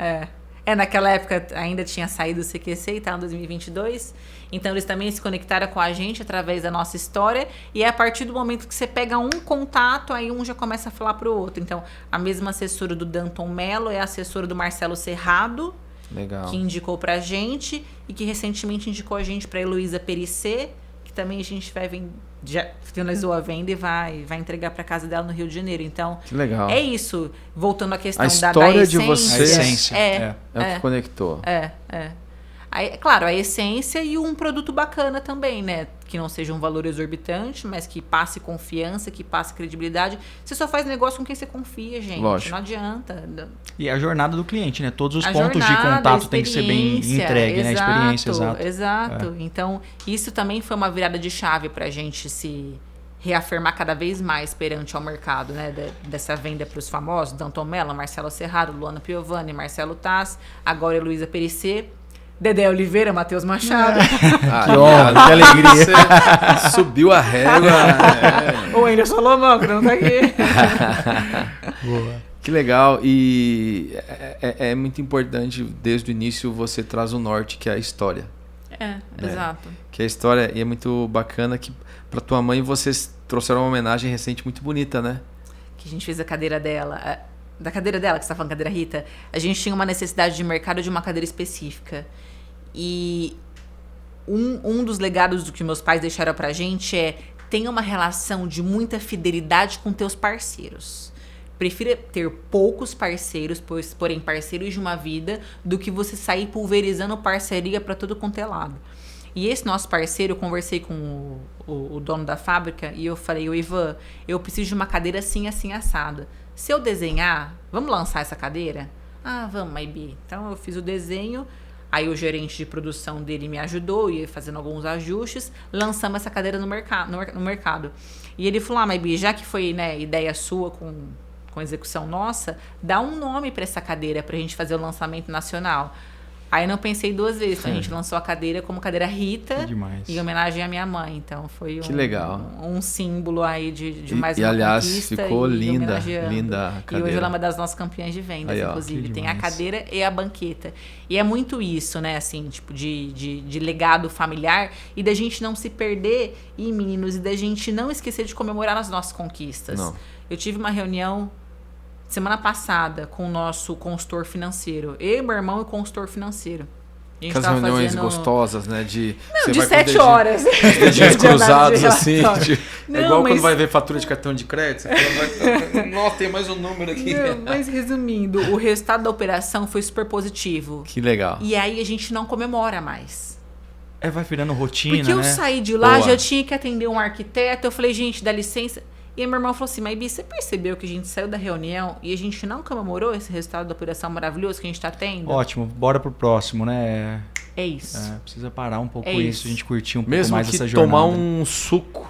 Naquela época ainda tinha saído o CQC e tal, em 2022. Então, eles também se conectaram com a gente através da nossa história. E é a partir do momento que você pega um contato, aí um já começa a falar pro outro. Então, a mesma assessora do Danton Mello é a assessora do Marcelo Cerrado. Legal. Que indicou pra gente e que recentemente indicou a gente pra Heloísa Perissé, que também a gente vai já finalizou a venda e vai entregar para casa dela no Rio de Janeiro. Então, que legal. É isso. Voltando à questão da essência. A história de vocês é o que conectou. Aí, claro, a essência e um produto bacana também, né? Que não seja um valor exorbitante, mas que passe confiança, que passe credibilidade. Você só faz negócio com quem você confia, gente. Lógico. Não adianta. E a jornada do cliente, né? Todos os a pontos jornada, de contato tem que ser bem entregue, né? A experiência, Exato. Então, isso também foi uma virada de chave pra gente se reafirmar cada vez mais perante ao mercado, né? Dessa venda para os famosos, Danton Mello, Marcelo Cerrado, Luana Piovani, Marcelo Tass, agora Heloísa Perissé, Dedé Oliveira, Matheus Machado. Que honra, que alegria. Você subiu a régua. O Anderson Salomão, que não tá aqui. Boa. Que legal. E é muito importante, desde o início, você traz o norte, que é a história. Exato. Que a história, e é muito bacana que para tua mãe vocês trouxeram uma homenagem recente muito bonita, né? Que a gente fez a cadeira dela. Da cadeira dela, que você tá falando, cadeira Rita, a gente tinha uma necessidade de mercado de uma cadeira específica. E um dos legados do que meus pais deixaram pra gente tenha uma relação de muita fidelidade com teus parceiros. Prefira ter poucos parceiros, porém parceiros de uma vida, do que você sair pulverizando parceria pra todo quanto é lado. E esse nosso parceiro, eu conversei com o dono da fábrica e eu falei, Ivan, eu preciso de uma cadeira assim, assim, assada. Se eu desenhar, vamos lançar essa cadeira? Vamos, Maybi. Então eu fiz o desenho, Aí o gerente de produção dele me ajudou, ia fazendo alguns ajustes, lançamos essa cadeira no mercado. E ele falou, Maybi, já que foi, né, ideia sua com execução nossa, dá um nome para essa cadeira pra gente fazer o lançamento nacional. Aí não pensei duas vezes, então a gente lançou a cadeira como cadeira Rita, em homenagem à minha mãe. Então foi legal. Um símbolo aí de mais uma aliás, conquista. Ficou linda a cadeira. E hoje ela é uma das nossas campeãs de vendas, aí, inclusive. Tem a cadeira e a banqueta. E é muito isso, né, assim, tipo, de legado familiar e da gente não se perder, meninos, e da gente não esquecer de comemorar as nossas conquistas. Não. Eu tive uma reunião semana passada com o nosso consultor financeiro. Eu, meu irmão e o consultor financeiro. A gente as reuniões gostosas, né? De 7 horas. Dedinhos cruzados, assim. Não, é igual quando vai ver fatura de cartão de crédito. Você fala, nossa, tem mais um número aqui. Não, mas resumindo, o resultado da operação foi super positivo. Que legal. E aí a gente não comemora mais. Vai virando rotina, porque eu né? saí de lá, já tinha que atender um arquiteto. Eu falei, gente, dá licença. E aí meu irmão falou assim, Maybi, você percebeu que a gente saiu da reunião e a gente não comemorou esse resultado da operação maravilhoso que a gente tá tendo? Ótimo, bora pro próximo, né? É isso. Precisa parar um pouco isso, a gente curtir um pouco mesmo mais que essa jornada. Tomar um suco,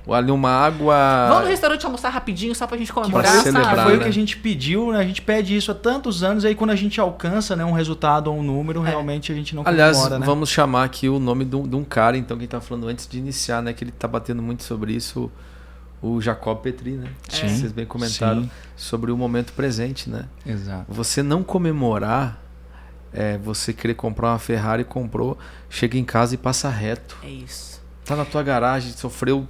ou ali uma água... Vamos no restaurante almoçar rapidinho só pra gente comemorar, pra celebrar, sabe? Foi né? o que a gente pediu, né? A gente pede isso há tantos anos, aí quando a gente alcança, né, um resultado ou um número, realmente a gente não comemora, aliás, né? vamos chamar aqui o nome de um cara, então, quem tá falando antes de iniciar, né? Que ele tá batendo muito sobre isso... O Jacob Petri, né? Sim, vocês bem comentaram sobre o momento presente, né? Exato. Você não comemorar, você querer comprar uma Ferrari, comprou, chega em casa e passa reto. É isso. Tá na tua garagem, sofreu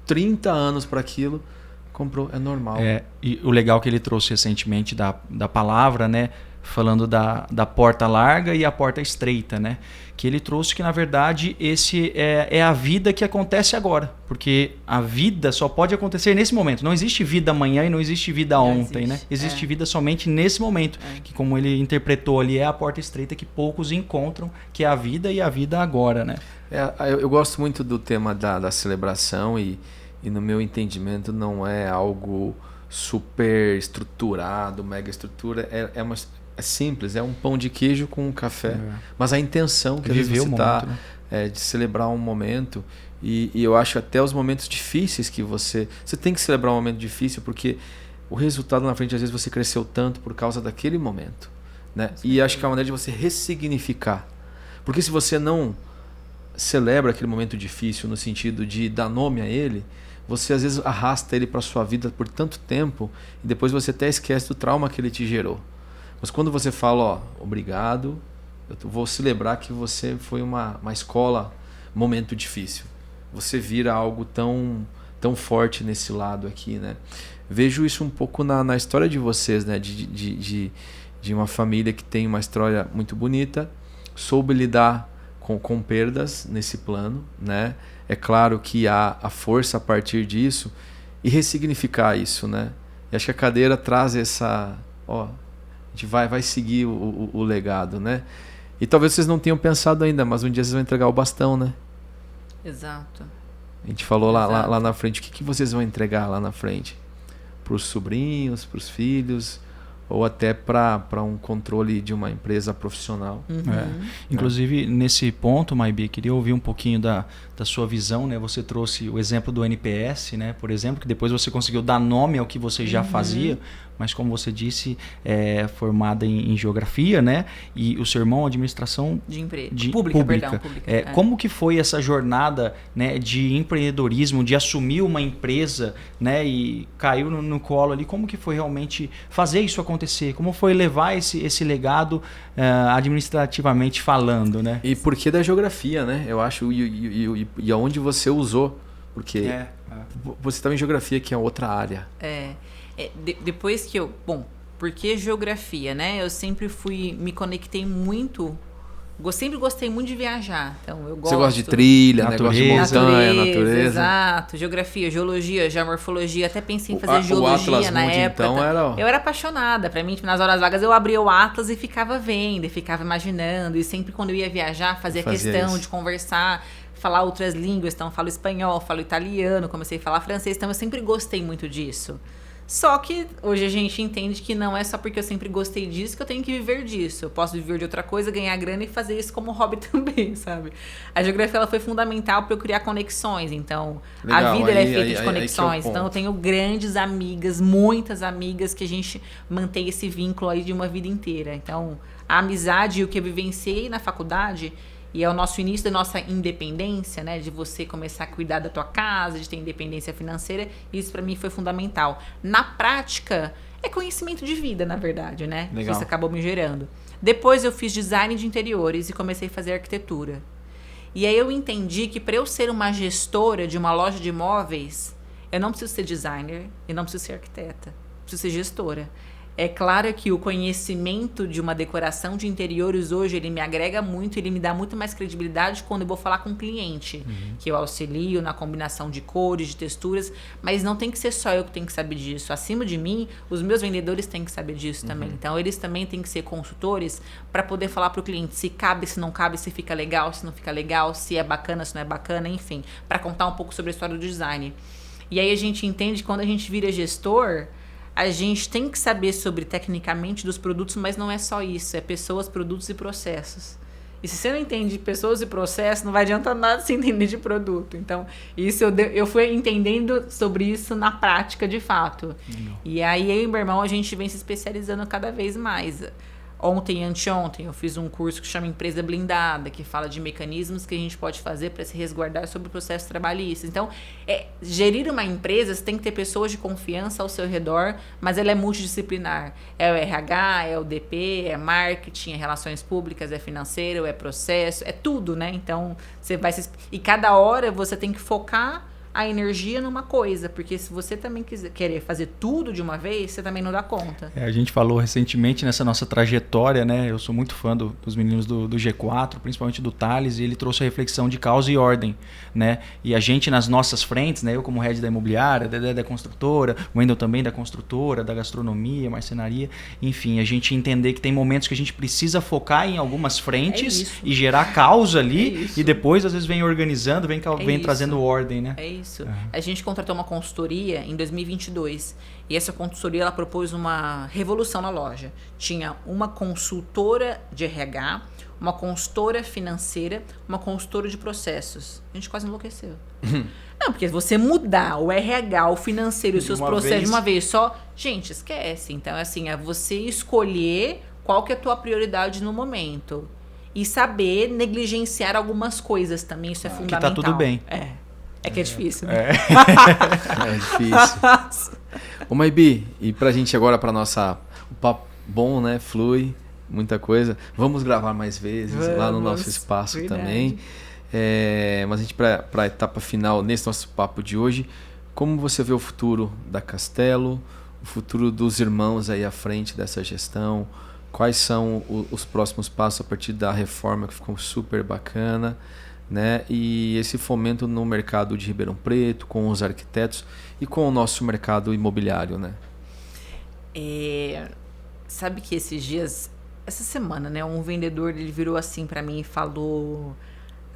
30 anos para aquilo, comprou, é normal. E o legal que ele trouxe recentemente da palavra, né? Falando da porta larga e a porta estreita, né? Que ele trouxe que, na verdade, esse é a vida que acontece agora. Porque a vida só pode acontecer nesse momento. Não existe vida amanhã e não existe vida ontem, né? Existe vida somente nesse momento. Que, como ele interpretou ali, é a porta estreita que poucos encontram, que é a vida e a vida agora, né? Eu gosto muito do tema da celebração e no meu entendimento não é algo super estruturado, mega estrutura. É simples, é um pão de queijo com um café. Mas a intenção que às vezes você está de celebrar um momento, e eu acho até os momentos difíceis que você tem que celebrar um momento difícil, porque o resultado na frente, às vezes você cresceu tanto por causa daquele momento, né? E acho que é uma maneira de você ressignificar. Porque se você não celebra aquele momento difícil no sentido de dar nome a ele, você às vezes arrasta ele para sua vida por tanto tempo e depois você até esquece do trauma que ele te gerou. Mas quando você fala, obrigado, eu vou celebrar que você foi uma escola, momento difícil. Você vira algo tão forte nesse lado aqui, né? Vejo isso um pouco na história de vocês, né? De uma família que tem uma história muito bonita, soube lidar com perdas nesse plano, né? É claro que há a força a partir disso e ressignificar isso, né? E acho que a cadeira traz essa... a gente vai seguir o legado, né? E talvez vocês não tenham pensado ainda, mas um dia vocês vão entregar o bastão, né? Exato. A gente falou lá na frente, o que vocês vão entregar lá na frente? Para os sobrinhos, para os filhos, ou até para um controle de uma empresa profissional. Inclusive, nesse ponto, Maybi, queria ouvir um pouquinho da sua visão, né? Você trouxe o exemplo do NPS, né? Por exemplo, que depois você conseguiu dar nome ao que você já fazia, mas como você disse, é formada em geografia, né? E o seu irmão, administração pública. Como que foi essa jornada, né, de empreendedorismo, de assumir uma empresa, né? E caiu no colo ali. Como que foi realmente fazer isso acontecer? Como foi levar esse legado administrativamente falando, né? E por que da geografia, né? Eu acho, e aonde você usou, porque você estava em geografia, que é outra área. Depois que por que geografia, né? Eu sempre me conectei muito, sempre gostei muito de viajar. Então eu gosto. Você gosta de trilha, né? Gosta de montanha, natureza. Exato, geografia, geologia, geomorfologia, até pensei em fazer geologia na época. Então eu era apaixonada. Para mim, nas horas vagas eu abria o Atlas e ficava vendo, e ficava imaginando, e sempre quando eu ia viajar fazia questão de conversar, falar outras línguas. Então eu falo espanhol, falo italiano, comecei a falar francês, então eu sempre gostei muito disso. Só que hoje a gente entende que não é só porque eu sempre gostei disso que eu tenho que viver disso. Eu posso viver de outra coisa, ganhar grana e fazer isso como hobby também, sabe? A geografia ela foi fundamental para eu criar conexões. Então, legal, a vida ela é feita de que é o conexões. Então, eu tenho grandes amigas, muitas amigas que a gente mantém esse vínculo aí de uma vida inteira. Então, a amizade e o que eu vivenciei na faculdade... E é o nosso início da nossa independência, né? De você começar a cuidar da tua casa, de ter independência financeira. Isso para mim foi fundamental. Na prática, é conhecimento de vida, na verdade, né? Legal. Isso acabou me gerando. Depois eu fiz design de interiores e comecei a fazer arquitetura. E aí eu entendi que para eu ser uma gestora de uma loja de imóveis, eu não preciso ser designer e não preciso ser arquiteta. Eu preciso ser gestora. É claro que o conhecimento de uma decoração de interiores hoje, ele me agrega muito, ele me dá muito mais credibilidade quando eu vou falar com o cliente, que eu auxilio na combinação de cores, de texturas, mas não tem que ser só eu que tenho que saber disso. Acima de mim, os meus vendedores têm que saber disso também. Então, eles também têm que ser consultores para poder falar para o cliente se cabe, se não cabe, se fica legal, se não fica legal, se é bacana, se não é bacana, enfim, para contar um pouco sobre a história do design. E aí a gente entende que quando a gente vira gestor... A gente tem que saber sobre tecnicamente dos produtos, mas não é só isso. É pessoas, produtos e processos. E se você não entende de pessoas e processos, não vai adiantar nada se entender de produto. Então, isso eu fui entendendo sobre isso na prática, de fato. E aí, eu e meu irmão, a gente vem se especializando cada vez mais. Ontem e anteontem eu fiz um curso que chama Empresa Blindada, que fala de mecanismos que a gente pode fazer para se resguardar sobre o processo trabalhista. Então, gerir uma empresa, você tem que ter pessoas de confiança ao seu redor, mas ela é multidisciplinar. É o RH, é o DP, é marketing, é relações públicas, é financeiro, é processo, é tudo, né? Então, você vai e cada hora você tem que focar a energia numa coisa, porque se você também querer fazer tudo de uma vez, você também não dá conta. A gente falou recentemente nessa nossa trajetória, né? Eu sou muito fã dos meninos do G4, principalmente do Thales, e ele trouxe a reflexão de causa e ordem, né? E a gente nas nossas frentes, né? Eu como head da imobiliária, da construtora, o Wendel também da construtora, da gastronomia, marcenaria, enfim, a gente entender que tem momentos que a gente precisa focar em algumas frentes e gerar causa ali, e depois às vezes vem organizando, vem trazendo ordem, né? É isso. A gente contratou uma consultoria em 2022 e essa consultoria ela propôs uma revolução na loja. Tinha uma consultora de RH, uma consultora financeira, uma consultora de processos. A gente quase enlouqueceu. Não, porque você mudar o RH, o financeiro e os seus processos de uma vez só, gente, esquece. Então, assim, é você escolher qual que é a tua prioridade no momento. E saber negligenciar algumas coisas também, isso é fundamental. Que tá tudo bem. É que é difícil, né? É difícil. Ô, Maybi, e pra gente agora, o papo bom, né? Flui, muita coisa. Vamos gravar mais vezes lá no nosso espaço também. Mas a gente, pra etapa final, nesse nosso papo de hoje, como você vê o futuro da Castelo, o futuro dos irmãos aí à frente dessa gestão? Quais são os próximos passos a partir da reforma que ficou super bacana? Né? E esse fomento no mercado de Ribeirão Preto, com os arquitetos e com o nosso mercado imobiliário, né? Sabe que esses dias, essa semana, né, um vendedor ele virou assim para mim e falou: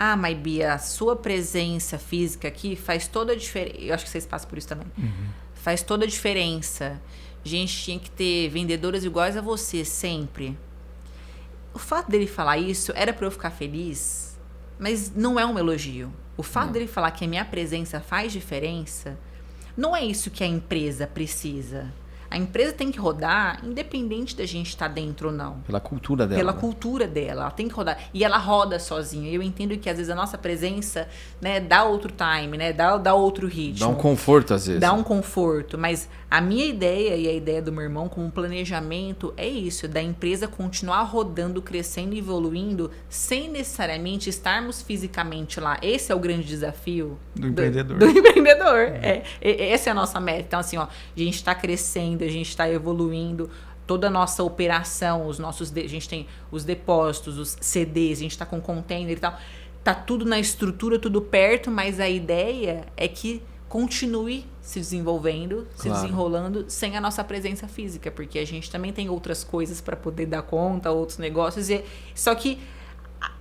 Maybi, a sua presença física aqui faz toda a diferença. Eu acho que vocês passam por isso também. Faz toda a diferença. A gente tinha que ter vendedoras iguais a você sempre. O fato dele falar isso era para eu ficar feliz. Mas não é um elogio. O fato dele falar que a minha presença faz diferença, não é isso que a empresa precisa. A empresa tem que rodar independente da gente estar dentro ou não. Pela cultura dela. Pela cultura dela. Ela tem que rodar. E ela roda sozinha. Eu entendo que às vezes a nossa presença, né, dá outro time, né, dá outro ritmo. Dá um conforto às vezes. Dá um conforto. Mas a minha ideia e a ideia do meu irmão como planejamento é isso. Da empresa continuar rodando, crescendo e evoluindo sem necessariamente estarmos fisicamente lá. Esse é o grande desafio do empreendedor. Do empreendedor. Essa é a nossa meta. Então assim, a gente está crescendo, a gente está evoluindo, toda a nossa operação, a gente tem os depósitos, os CDs, a gente está com container e tal, tá tudo na estrutura, tudo perto, mas a ideia é que continue se desenvolvendo, se desenrolando sem a nossa presença física, porque a gente também tem outras coisas para poder dar conta, outros negócios, só que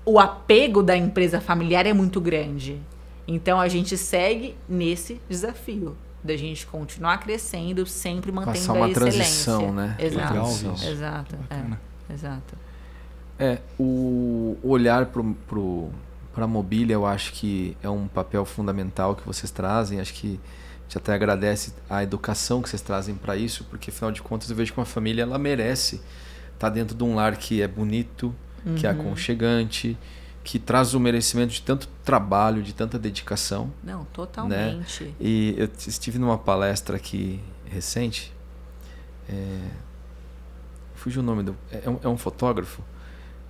o apego da empresa familiar é muito grande. Então a gente segue nesse desafio. da gente continuar crescendo, sempre mantendo Passar uma a excelência. transição, né? Exato, Legal isso. exato, Bacana. exato. O olhar para a mobília, eu acho que é um papel fundamental que vocês trazem. Acho que a gente até agradece a educação que vocês trazem para isso, porque afinal de contas eu vejo que uma família ela merece estar dentro de um lar que é bonito, que é aconchegante, que traz o merecimento de tanto trabalho, de tanta dedicação. Não, totalmente. Né? E eu estive numa palestra aqui recente, fugiu o nome é um fotógrafo,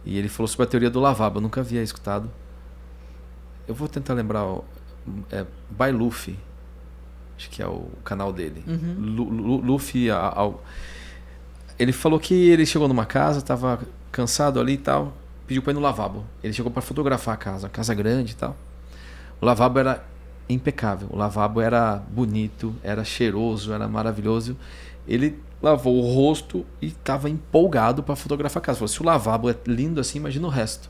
e ele falou sobre a teoria do lavabo. Eu nunca havia escutado. Eu vou tentar lembrar. By Luffy, acho que é o canal dele. Luffy. Ele falou que ele chegou numa casa, estava cansado ali e tal, pediu para ir no lavabo. Ele chegou para fotografar a casa grande e tal. O lavabo era impecável, o lavabo era bonito, era cheiroso, era maravilhoso. Ele lavou o rosto e estava empolgado para fotografar a casa. Falou, se o lavabo é lindo assim, imagina o resto.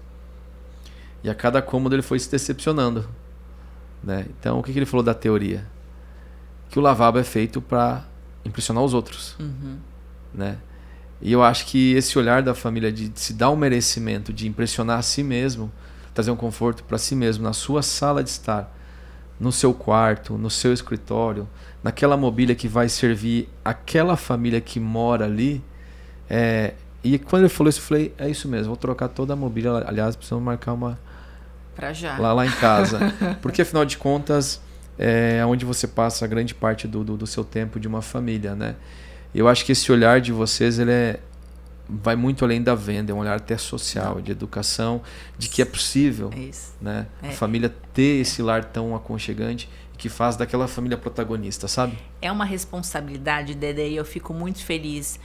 E a cada cômodo ele foi se decepcionando, né? Então o que ele falou da teoria? Que o lavabo é feito para impressionar os outros, né? E eu acho que esse olhar da família de se dar um merecimento, de impressionar a si mesmo, trazer um conforto para si mesmo, na sua sala de estar, no seu quarto, no seu escritório, naquela mobília que vai servir aquela família que mora ali. E quando ele falou isso, eu falei, é isso mesmo, vou trocar toda a mobília. Aliás, precisamos marcar uma Pra já. lá em casa. Porque afinal de contas, é onde você passa a grande parte do seu tempo de uma família, né? Eu acho que esse olhar de vocês, ele vai muito além da venda, é um olhar até social, de educação, de que é possível, né? A família ter esse lar tão aconchegante que faz daquela família protagonista, sabe? É uma responsabilidade, Dedé, e eu fico muito feliz.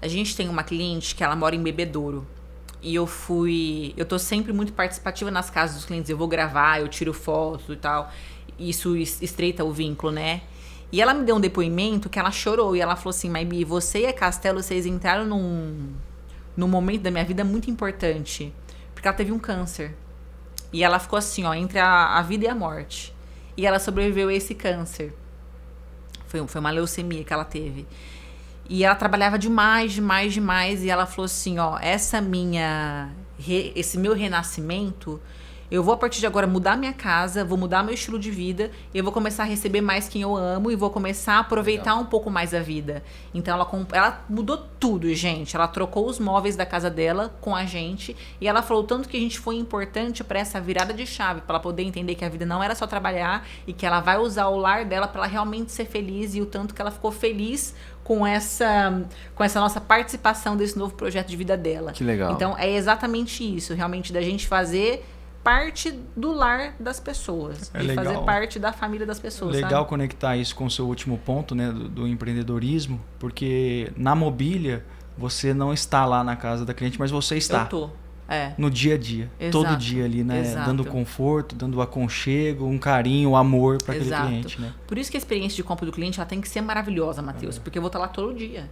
A gente tem uma cliente que ela mora em Bebedouro. E eu tô sempre muito participativa nas casas dos clientes. Eu vou gravar, eu tiro fotos e tal. Isso estreita o vínculo, né? E ela me deu um depoimento que ela chorou. E ela falou assim, Maybi, você e a Castelo, vocês entraram num momento da minha vida muito importante. Porque ela teve um câncer. E ela ficou assim, ó, entre a vida e a morte. E ela sobreviveu a esse câncer. Foi uma leucemia que ela teve. E ela trabalhava demais. E ela falou assim, ó, esse meu renascimento, eu vou a partir de agora mudar minha casa, vou mudar meu estilo de vida, eu vou começar a receber mais quem eu amo e vou começar a aproveitar um pouco mais a vida. Então ela mudou tudo, gente. Ela trocou os móveis da casa dela com a gente e ela falou tanto que a gente foi importante para essa virada de chave, para ela poder entender que a vida não era só trabalhar e que ela vai usar o lar dela para ela realmente ser feliz, e o tanto que ela ficou feliz com essa nossa participação desse novo projeto de vida dela. Que legal. Então é exatamente isso, realmente, da gente fazer parte do lar das pessoas. É e legal. Fazer parte da família das pessoas. Legal, sabe? conectar isso com o seu último ponto, né, do empreendedorismo, porque na mobília você não está lá na casa da cliente, mas você está. Eu tô. No dia a dia. Exato. Todo dia ali, né? Exato. Dando conforto, dando aconchego, um carinho, um amor para aquele Exato. cliente, né? Por isso que a experiência de compra do cliente ela tem que ser maravilhosa, Matheus, porque eu vou estar lá todo dia.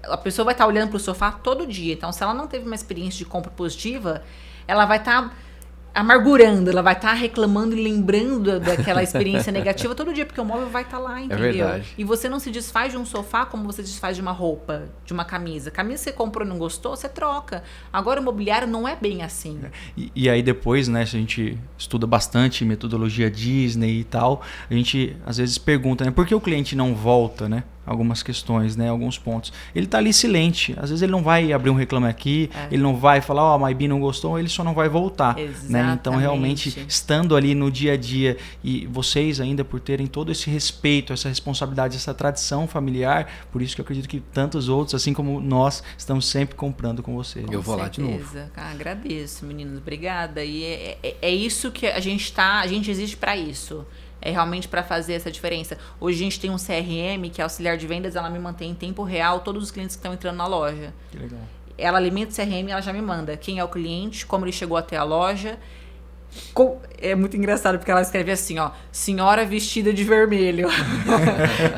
A pessoa vai estar olhando para o sofá todo dia. Então, se ela não teve uma experiência de compra positiva, ela vai estar amargurando, ela vai estar reclamando e lembrando daquela experiência negativa todo dia, porque o móvel vai estar lá, entendeu? É verdade. E você não se desfaz de um sofá como você desfaz de uma roupa, de uma camisa. Camisa você comprou e não gostou, você troca. Agora o mobiliário não é bem assim. E aí depois, né, se a gente estuda bastante metodologia Disney e tal, a gente às vezes pergunta, né, por que o cliente não volta, né? Algumas questões, né? Alguns pontos. Ele tá ali silente. Às vezes ele não vai abrir um reclame aqui, ele não vai falar, ó, a Maybi não gostou, ele só não vai voltar. Né? Então, realmente, estando ali no dia a dia, e vocês ainda por terem todo esse respeito, essa responsabilidade, essa tradição familiar, por isso que eu acredito que tantos outros, assim como nós, estamos sempre comprando com vocês. Eu vou lá de novo. Agradeço, meninos. Obrigada. E é isso que a gente existe para isso. É realmente para fazer essa diferença. Hoje a gente tem um CRM, que é auxiliar de vendas, ela me mantém em tempo real todos os clientes que estão entrando na loja. Que legal. Ela alimenta o CRM e ela já me manda quem é o cliente, como ele chegou até a loja. É muito engraçado, porque ela escreve assim, ó, senhora vestida de vermelho.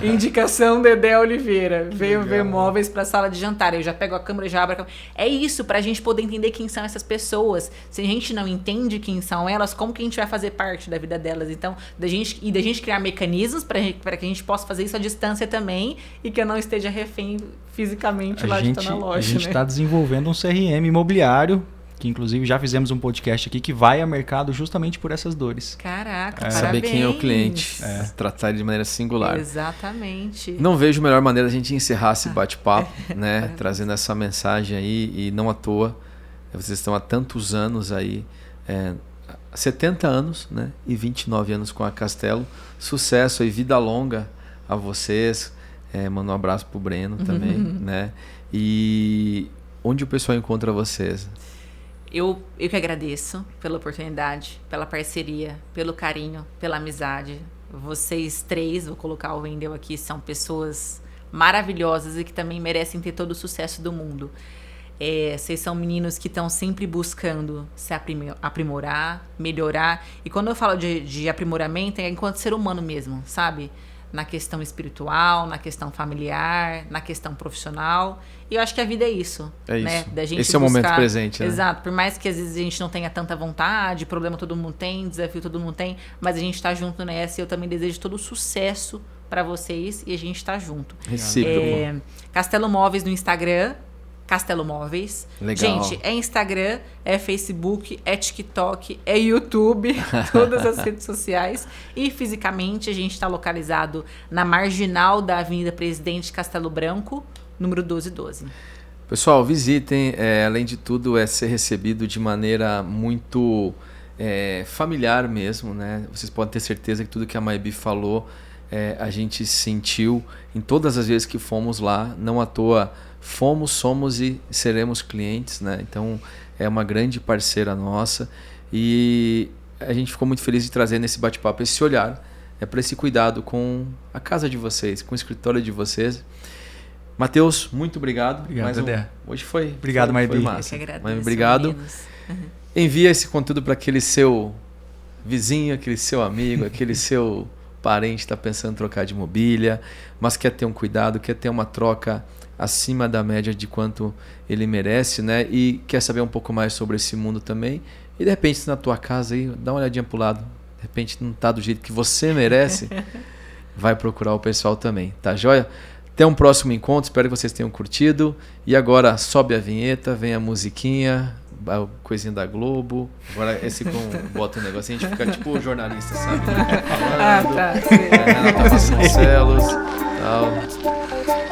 Indicação Dedé Oliveira. Veio ver móveis pra sala de jantar. Eu já pego a câmera e já abro a câmera. É isso, pra gente poder entender quem são essas pessoas. Se a gente não entende quem são elas, como que a gente vai fazer parte da vida delas? Então, da gente criar mecanismos pra que a gente possa fazer isso à distância também e que eu não esteja refém fisicamente lá de estar na loja. A gente está desenvolvendo um CRM imobiliário, que inclusive já fizemos um podcast aqui, que vai ao mercado justamente por essas dores. Caraca, parabéns. Saber quem é o cliente, tratar ele de maneira singular. Exatamente. Não vejo melhor maneira de a gente encerrar esse bate-papo, né? Trazendo essa mensagem aí, e não à toa. Vocês estão há tantos anos aí, 70 anos, né? E 29 anos com a Castelo. Sucesso e vida longa a vocês. Mando um abraço pro Breno também, né? E onde o pessoal encontra vocês? Eu que agradeço pela oportunidade, pela parceria, pelo carinho, pela amizade. Vocês três, vou colocar o Wendel aqui, são pessoas maravilhosas e que também merecem ter todo o sucesso do mundo. Vocês são meninos que estão sempre buscando se aprimorar, melhorar. E quando eu falo de aprimoramento, é enquanto ser humano mesmo, sabe? Na questão espiritual, na questão familiar, na questão profissional. E eu acho que a vida é isso. É né? isso. Da gente Esse é o momento presente, né? Exato. Por mais que às vezes a gente não tenha tanta vontade, problema todo mundo tem, desafio todo mundo tem, mas a gente tá junto nessa e eu também desejo todo o sucesso para vocês e a gente tá junto. Recíproco. Castelo Móveis no Instagram, Castelo Móveis. Legal. Gente, é Instagram, é Facebook, é TikTok, é YouTube, todas as redes sociais. E fisicamente a gente está localizado na marginal da Avenida Presidente Castelo Branco, número 1212. Pessoal, visitem. Além de tudo, ser recebido de maneira muito familiar mesmo, né? Vocês podem ter certeza que tudo que a Maybi falou, a gente sentiu em todas as vezes que fomos lá. Não à toa fomos, somos e seremos clientes, né? Então é uma grande parceira nossa e a gente ficou muito feliz de trazer nesse bate-papo esse olhar para esse cuidado com a casa de vocês, com o escritório de vocês. Matheus, muito obrigado. Obrigado, Dedé. Hoje foi. Obrigado, Maybi. Foi massa. Eu que agradeço, obrigado. Envia esse conteúdo para aquele seu vizinho, aquele seu amigo, aquele seu parente que está pensando em trocar de mobília, mas quer ter um cuidado, quer ter uma troca acima da média de quanto ele merece, né? E quer saber um pouco mais sobre esse mundo também. E de repente, se na tua casa aí, dá uma olhadinha pro lado. De repente não tá do jeito que você merece, vai procurar o pessoal também, tá joia? Até um próximo encontro, espero que vocês tenham curtido. E agora sobe a vinheta, vem a musiquinha, a coisinha da Globo. Agora esse bota um negócio, a gente fica tipo jornalista, sabe? Falando, tá. Renata Vasconcelos, tal.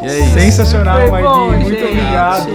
E é isso. Sensacional, Foi Maybi. bom, Muito gente. obrigado.